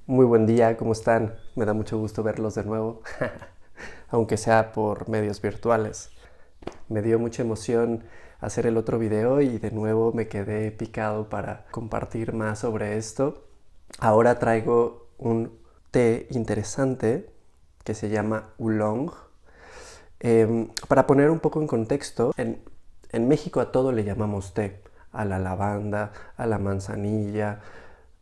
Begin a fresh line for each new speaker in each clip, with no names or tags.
Muy buen día, ¿cómo están? Me da mucho gusto verlos de nuevo, aunque sea por medios virtuales. Me dio mucha emoción hacer el otro video y de nuevo me quedé picado para compartir más sobre esto. Ahora traigo un té interesante que se llama Oolong. Para poner un poco en contexto, en México a todo le llamamos té. A la lavanda, a la manzanilla,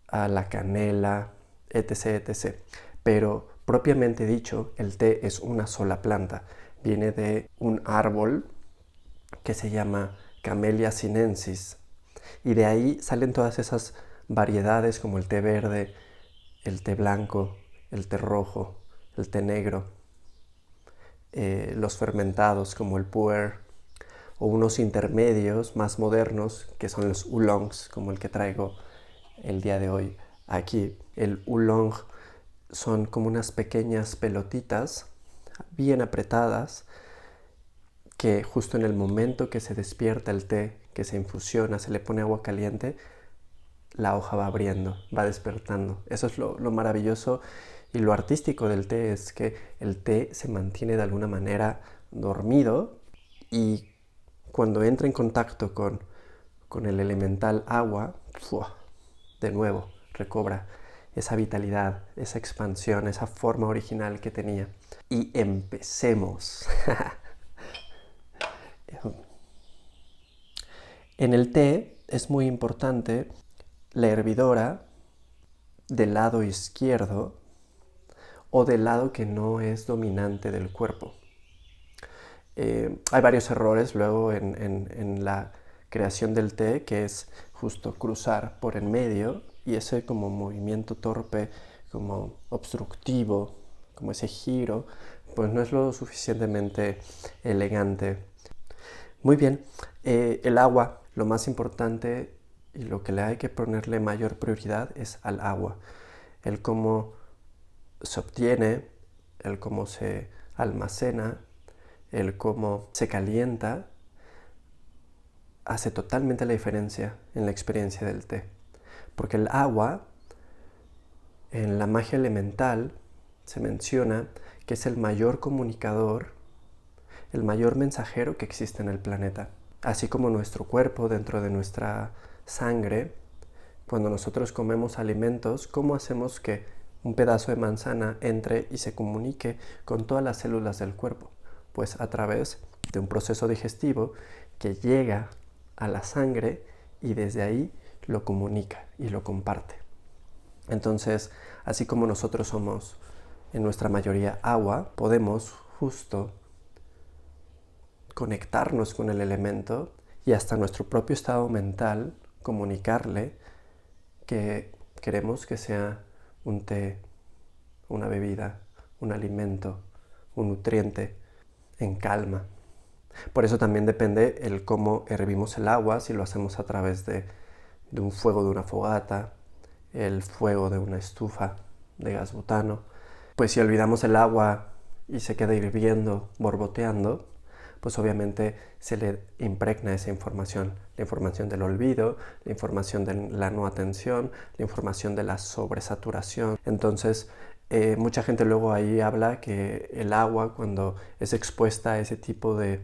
a la canela, etc, etc. Pero propiamente dicho, el té es una sola planta. Viene de un árbol que se llama Camellia sinensis. Y de ahí salen todas esas variedades como el té verde, el té blanco, el té rojo, el té negro, los fermentados como el puer, o unos intermedios más modernos que son los oolongs, como el que traigo el día de hoy aquí. El oolong son como unas pequeñas pelotitas bien apretadas que justo en el momento que se despierta el té, que se infusiona, se le pone agua caliente, la hoja va abriendo, va despertando. Eso es lo maravilloso y lo artístico del té, es que el té se mantiene de alguna manera dormido y cuando entra en contacto con el elemental agua, ¡fua!, de nuevo recobra esa vitalidad, esa expansión, esa forma original que tenía. Y empecemos. En el té es muy importante la hervidora del lado izquierdo o del lado que no es dominante del cuerpo. Hay varios errores luego en la creación del té, que es justo cruzar por en medio y ese como movimiento torpe, como obstructivo, como ese giro, pues no es lo suficientemente elegante. Muy bien, el agua, lo más importante y lo que le hay que ponerle mayor prioridad es al agua. El cómo se obtiene, el cómo se almacena, el cómo se calienta, hace totalmente la diferencia en la experiencia del té. Porque el agua, en la magia elemental, se menciona que es el mayor comunicador, el mayor mensajero que existe en el planeta. Así como nuestro cuerpo, dentro de nuestra sangre, cuando nosotros comemos alimentos, ¿cómo hacemos que un pedazo de manzana entre y se comunique con todas las células del cuerpo? Pues a través de un proceso digestivo que llega a la sangre y desde ahí lo comunica y lo comparte. Entonces, así como nosotros somos en nuestra mayoría agua, podemos justo conectarnos con el elemento y hasta nuestro propio estado mental comunicarle que queremos que sea un té, una bebida, un alimento, un nutriente en calma. Por eso también depende el cómo hervimos el agua, si lo hacemos a través de un fuego de una fogata, el fuego de una estufa de gas butano. Pues si olvidamos el agua y se queda hirviendo, borboteando, pues obviamente se le impregna esa información, la información del olvido, la información de la no atención, la información de la sobresaturación. Entonces, mucha gente luego ahí habla que el agua, cuando es expuesta a ese tipo de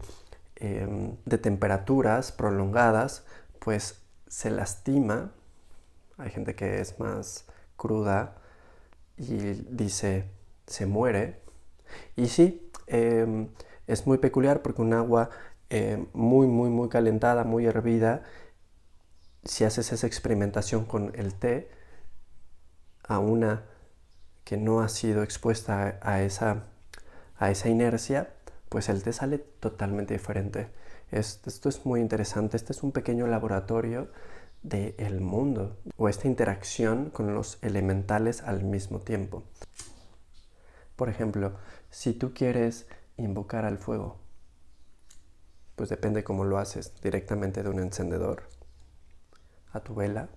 temperaturas prolongadas, pues se lastima. Hay gente que es más cruda y dice se muere. Y sí, es muy peculiar porque un agua muy calentada, muy hervida, si haces esa experimentación con el té, a una que no ha sido expuesta a esa inercia, pues el té sale totalmente diferente. Esto es muy interesante. Este es un pequeño laboratorio del mundo, o esta interacción con los elementales al mismo tiempo. Por ejemplo, si tú quieres invocar al fuego, pues depende cómo lo haces, directamente de un encendedor a tu vela,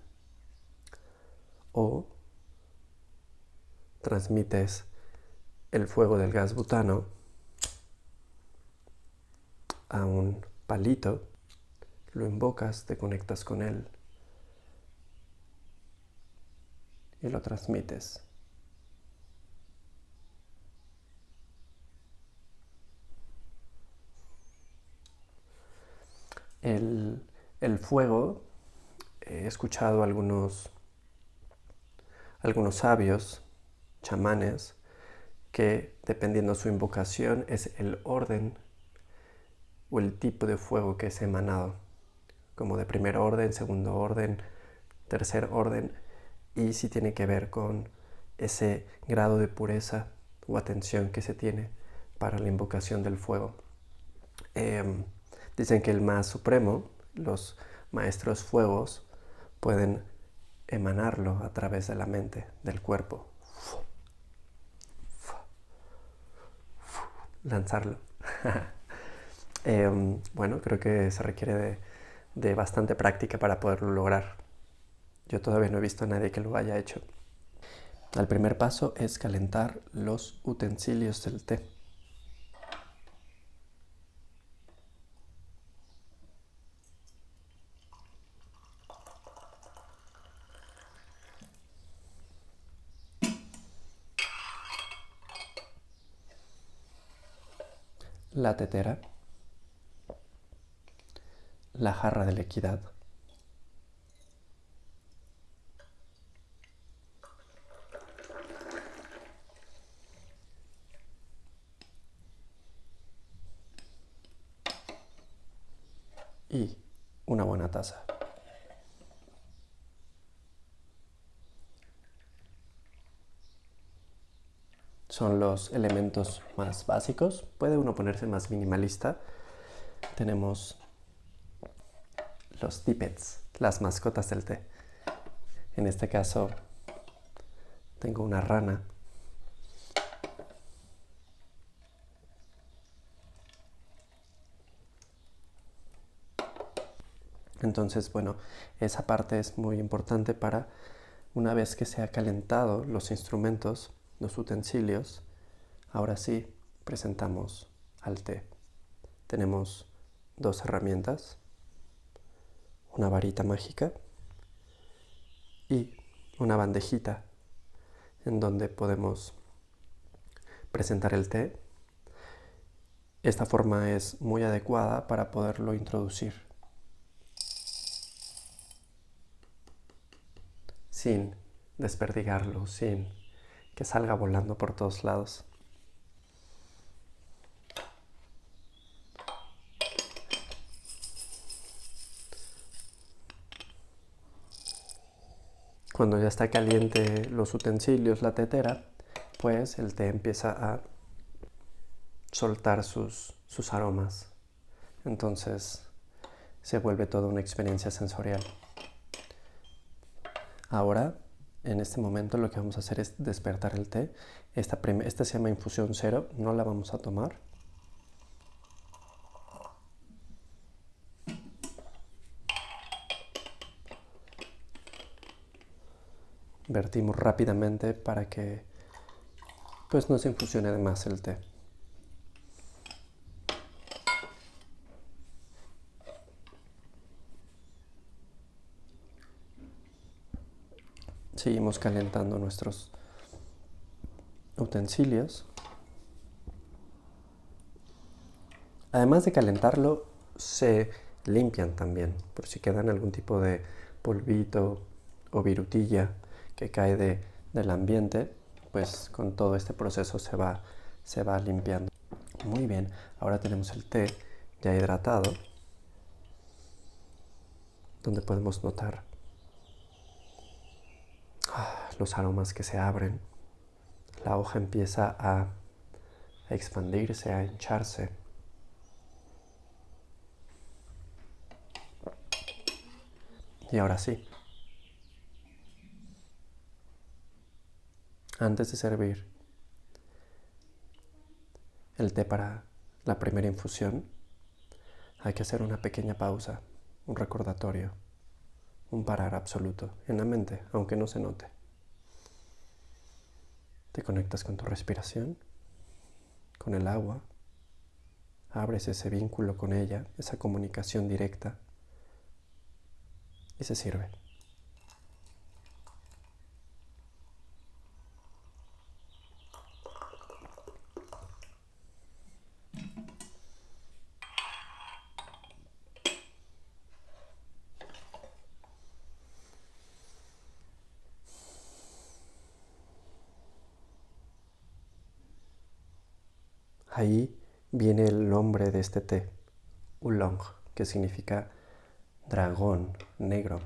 o transmites el fuego del gas butano a un palito, lo invocas, te conectas con él y lo transmites. El, el fuego, he escuchado algunos sabios, chamanes, que dependiendo de su invocación es el orden o el tipo de fuego que es emanado, como de primer orden, segundo orden, tercer orden, y si tiene que ver con ese grado de pureza o atención que se tiene para la invocación del fuego. Dicen que el más supremo, los maestros fuegos, pueden emanarlo a través de la mente, del cuerpo, lanzarlo. Bueno, creo que se requiere de bastante práctica para poderlo lograr. Yo todavía no he visto a nadie que lo haya hecho. El primer paso es calentar los utensilios del té. La tetera, la jarra de la equidad, y una buena taza. Son los elementos más básicos. Puede uno ponerse más minimalista. Tenemos los tippets, las mascotas del té. En este caso tengo una rana. Entonces, bueno, esa parte es muy importante para una vez que se ha calentado los instrumentos, los utensilios, ahora sí presentamos al té. Tenemos dos herramientas, una varita mágica y una bandejita en donde podemos presentar el té. Esta forma es muy adecuada para poderlo introducir sin desperdigarlo, sin que salga volando por todos lados. Cuando ya está caliente los utensilios, la tetera, pues el té empieza a soltar sus aromas. Entonces se vuelve toda una experiencia sensorial. Ahora, en este momento, lo que vamos a hacer es despertar el té. Esta se llama infusión cero, no la vamos a tomar. Vertimos rápidamente para que pues no se infusione de más el té. Seguimos calentando nuestros utensilios. Además de calentarlo, se limpian también, por si quedan algún tipo de polvito o virutilla que cae del ambiente, pues con todo este proceso se va limpiando. Muy bien, ahora tenemos el té ya hidratado, donde podemos notar los aromas que se abren. La hoja empieza a expandirse, a hincharse. Y ahora sí, antes de servir el té para la primera infusión, hay que hacer una pequeña pausa, un recordatorio, un parar absoluto en la mente, aunque no se note. Te conectas con tu respiración, con el agua, abres ese vínculo con ella, esa comunicación directa, y se sirve. ahí viene el nombre de este té, Oolong, que significa dragón negro.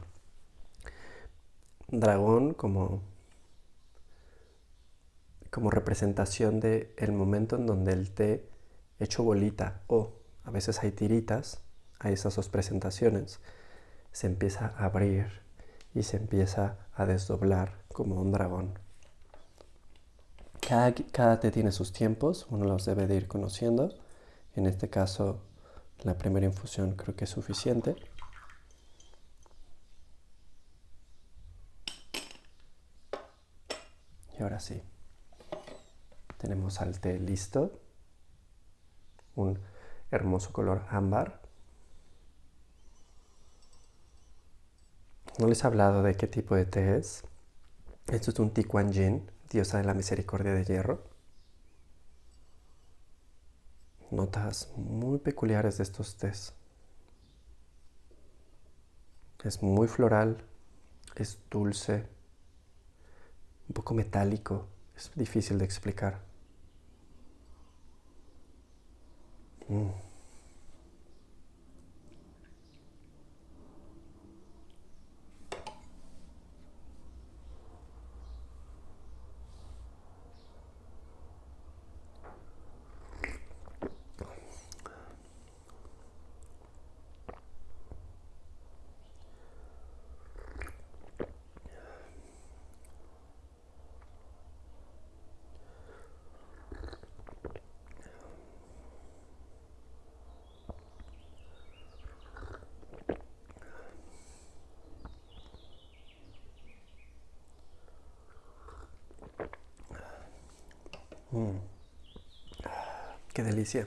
Dragón como representación de el momento en donde el té hecho bolita, o a veces hay tiritas, hay esas dos presentaciones, se empieza a abrir y se empieza a desdoblar como un dragón. Cada té tiene sus tiempos, uno los debe de ir conociendo. En este caso, la primera infusión creo que es suficiente. Y ahora sí, tenemos al té listo, un hermoso color ámbar. No les he hablado de qué tipo de té es. Esto es un Ti Kuan Yin, diosa de la misericordia de hierro. Notas muy peculiares de estos tés. Es muy floral, es dulce, un poco metálico, es difícil de explicar. ¡Qué delicia!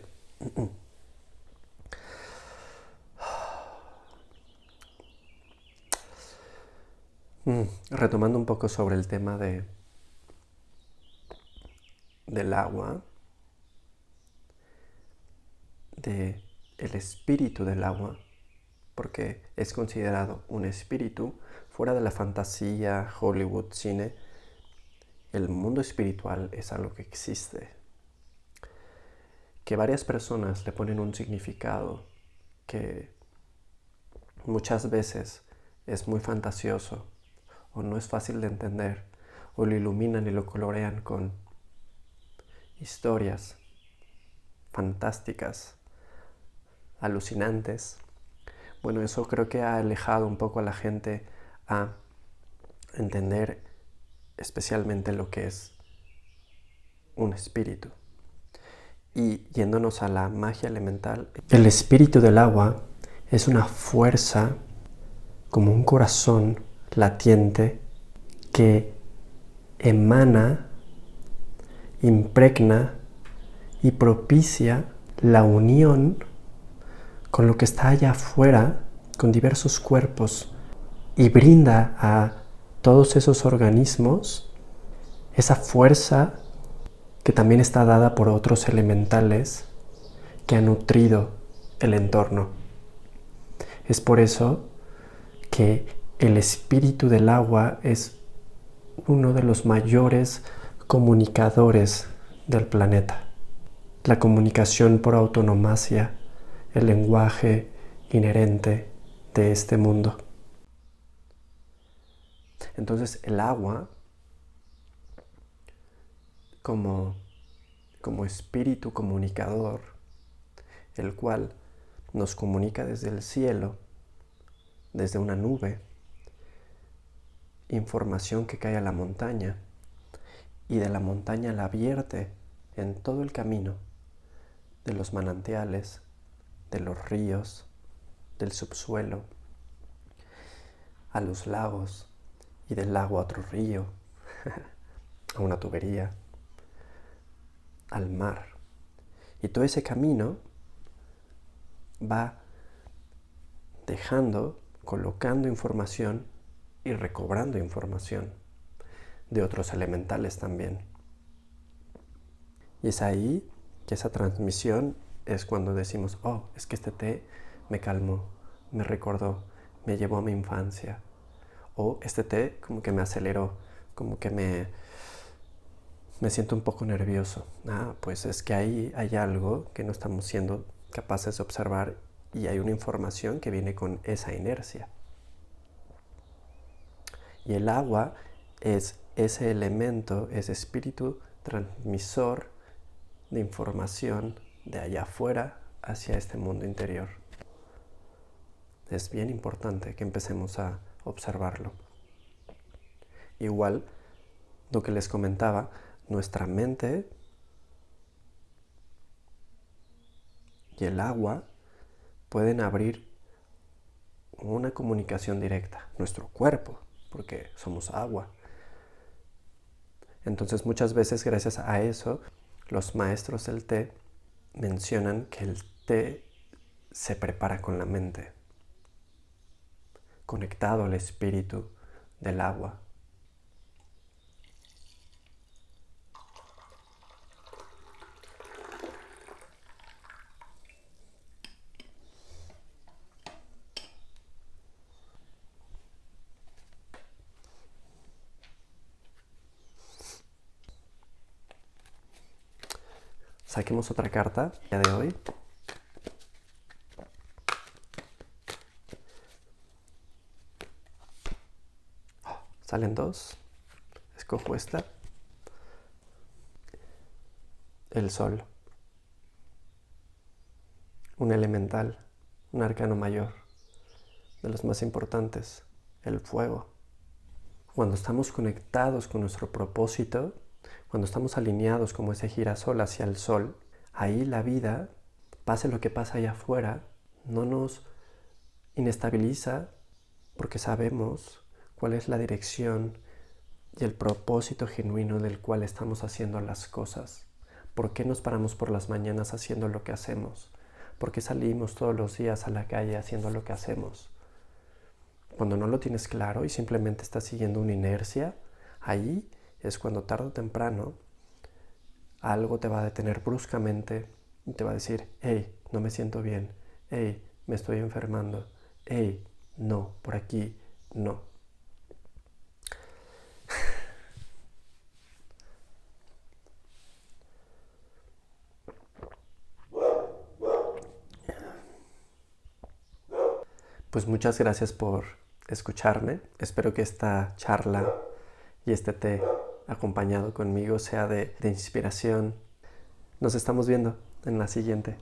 Retomando un poco sobre el tema del agua, del espíritu del agua, porque es considerado un espíritu fuera de la fantasía, Hollywood, cine. El mundo espiritual es algo que existe, que varias personas le ponen un significado que muchas veces es muy fantasioso o no es fácil de entender, o lo iluminan y lo colorean con historias fantásticas, alucinantes. Bueno, eso creo que ha alejado un poco a la gente a entender especialmente lo que es un espíritu. Y yéndonos a la magia elemental, el espíritu del agua es una fuerza como un corazón latiente que emana, impregna y propicia la unión con lo que está allá afuera, con diversos cuerpos, y brinda a todos esos organismos esa fuerza que también está dada por otros elementales que han nutrido el entorno. Es por eso que el espíritu del agua es uno de los mayores comunicadores del planeta. La comunicación por autonomacia, el lenguaje inherente de este mundo. Entonces el agua, como espíritu comunicador, el cual nos comunica desde el cielo, desde una nube, información que cae a la montaña, y de la montaña la vierte en todo el camino, de los manantiales, de los ríos, del subsuelo, a los lagos, y del lago a otro río, a una tubería, al mar. Y todo ese camino va dejando, colocando información y recobrando información de otros elementales también. Y es ahí que esa transmisión es cuando decimos, oh, es que este té me calmó, me recordó, me llevó a mi infancia. O este té como que me aceleró, como que me me siento un poco nervioso. Pues es que ahí hay algo que no estamos siendo capaces de observar y hay una información que viene con esa inercia. Y el agua es ese elemento, ese espíritu transmisor de información de allá afuera hacia este mundo interior. Es bien importante que empecemos a observarlo. Igual, lo que les comentaba, nuestra mente y el agua pueden abrir una comunicación directa. Nuestro cuerpo, porque somos agua. Entonces muchas veces gracias a eso, los maestros del té mencionan que el té se prepara con la mente, conectado al espíritu del agua. Saquemos otra carta ya de hoy. Salen dos. Escojo esta. El sol. Un elemental, un arcano mayor, de los más importantes, el fuego. Cuando estamos conectados con nuestro propósito, cuando estamos alineados como ese girasol hacia el sol, ahí la vida, pase lo que pasa allá afuera, no nos inestabiliza porque sabemos cuál es la dirección y el propósito genuino del cual estamos haciendo las cosas. ¿Por qué nos paramos por las mañanas haciendo lo que hacemos? ¿Por qué salimos todos los días a la calle haciendo lo que hacemos? Cuando no lo tienes claro y simplemente estás siguiendo una inercia, ahí es cuando tarde o temprano algo te va a detener bruscamente y te va a decir, hey, no me siento bien, hey, me estoy enfermando, hey, no, por aquí, no. Pues muchas gracias por escucharme. Espero que esta charla y este té acompañado conmigo sea de inspiración. Nos estamos viendo en la siguiente.